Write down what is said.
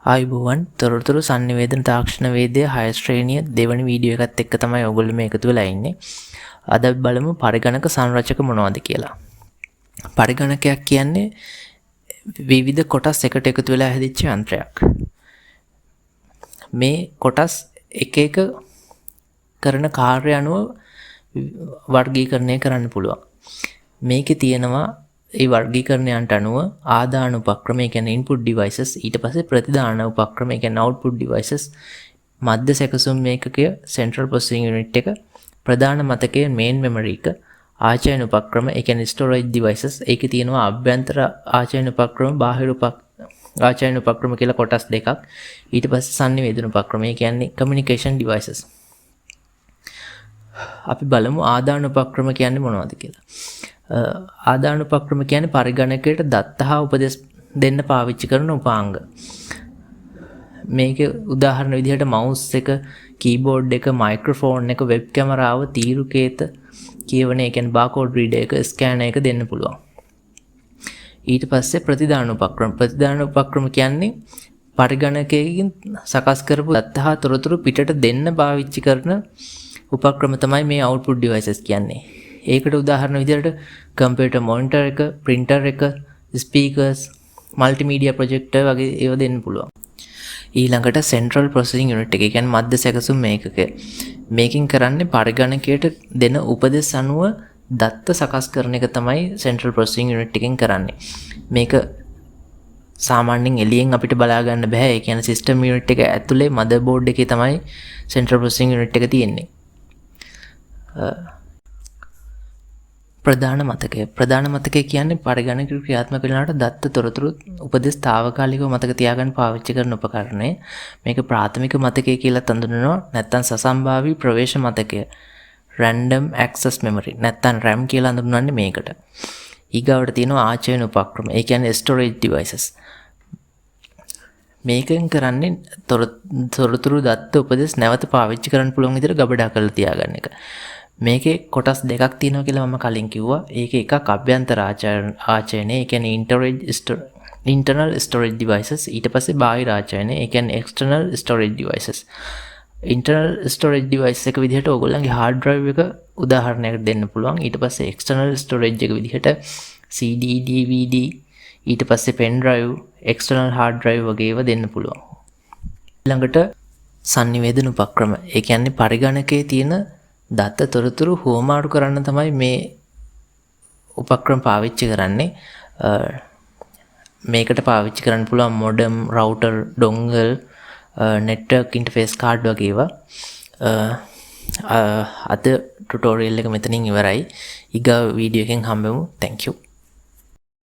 ආයුබෝවන් තොරතුරු sannivedana තාක්ෂණ වේදයේ 6 ශ්‍රේණිය දෙවැනි වීඩියෝ එකත් එක්ක තමයි ඔයගොල්ලෝ මේ එකතු වෙලා ඉන්නේ. අද අපි බලමු පරිගණක සංරචක මොනවද කියලා. පරිගණකයක් කියන්නේ විවිධ කොටස් එකට එකතු වෙලා හැදිච්ච යන්ත්‍රයක්. මේ කොටස් එක එක කරන කාර්ය අනුව වර්ගීකරණය කරන්න පුළුවන්. මේකේ තියෙනවා ඒ වර්ගීකරණයන්ට අනුව ආදාන උපක්‍රම කියන්නේ input devices ඊට පස්සේ ප්‍රතිදාන උපක්‍රම කියන්නේ output devices මධ්‍ය සැකසුම් මේකකය central processing unit එක ප්‍රධාන මතකය main memory එක ආචයන උපක්‍රම කියන්නේ storage devices ඒකේ තියෙනවා අභ්‍යන්තර ආචයන උපක්‍රම බාහිර ආචයන උපක්‍රම කියලා කොටස් දෙකක් ඊට පස්සේ sannivedana උපක්‍රම කියන්නේ communication devices අපි බලමු ආදාන උපක්‍රම කියන්නේ මොනවද කියලා. ආදාන උපක්‍රම කියන්නේ පරිගණකයට දත්ත හා උපදෙස් දෙන්න පාවිච්චි කරන උපාංග. මේක උදාහරණ විදිහට mouse එක, keyboard එක, microphone එක, web කැමරාව, තීරුකේත කියවන ඒ කියන්නේ barcode reader එක, scanner එක දෙන්න පුළුවන්. ඊට පස්සේ ප්‍රතිදාන උපක්‍රම. ප්‍රතිදාන උපක්‍රම කියන්නේ පරිගණකයකින් සකස් කරපු දත්ත හා තොරතුරු පිටට දෙන්න පාවිච්චි කරන උපක්‍රම තමයි මේ output devices කියන්නේ. ඒකට උදාහරණ විදිහට computer monitor එක, printer එක, speakers, multimedia projector වගේ ඒවා දෙන්න පුළුවන්. ඊළඟට central processing unit එක කියන්නේ මධ්‍ය සැකසුම් මේකක. මේකෙන් කරන්නේ පරිගණකයට දෙන උපදෙස් අනුව දත්ත සකස් කරන එක තමයි central processing unit එකෙන් කරන්නේ. මේක සාමාන්‍යයෙන් එළියෙන් අපිට බලා ගන්න බෑ. ඒ කියන්නේ system unit එක ඇතුලේ motherboard එකේ තමයි central processing unit එක තියෙන්නේ. ප්‍රධාන මතකය කියන්නේ පරිගණක ක්‍රියාත්මක වෙනාට දත්ත තොරතුරු උපදෙස් තාවකාලිකව මතක තියාගන්න පාවිච්චි කරන උපකරණය. මේක ප්‍රාථමික මතකය කියලා හඳුන්වනවා. නැත්නම් සසම්භාවී ප්‍රවේශ මතකය. random access memory නැත්නම් RAM කියලා හඳුන්වන්නේ මේකට. ඊගාවට තියෙනවා ආචයන උපක්‍රම. ඒ කියන්නේ storage devices. මේකෙන් කරන්නේ තොරතුරු දත්ත උපදෙස් නැවත පාවිච්චි කරන්න පුළුවන් විදිහට ගබඩා කරලා තියාගන්න එක. මේකේ කොටස් දෙකක් තියෙනවා කියලා මම කලින් කිව්වා. ඒකේ එකක් අභ්‍යන්තර ආචයනය, ඒ කියන්නේ internal storage devices. ඊට පස්සේ බාහිර ආචයනය, ඒ කියන්නේ external storage devices. internal storage device එක විදිහට ඕගොල්ලන්ගේ hard drive එක උදාහරණයකට දෙන්න පුළුවන්. ඊට පස්සේ external storage එක විදිහට CD, DVD, ඊට පස්සේ pen drive, external hard drive වගේ ඒවා දෙන්න පුළුවන්. ඊළඟට sannivedana උපක්‍රම. ඒ කියන්නේ පරිගණකයේ තියෙන දත්ත තොරතුරු හුවමාරු කරන්න තමයි මේ උපක්‍රම පාවිච්චි කරන්නේ. මේකට පාවිච්චි කරන්න පුළුවන් modem, router, dongle, network interface card වගේ ඒවා. අද ටුටෝරියල් එක මෙතනින් ඉවරයි. ඊගා වීඩියෝ එකෙන් හම්බෙමු. Thank you.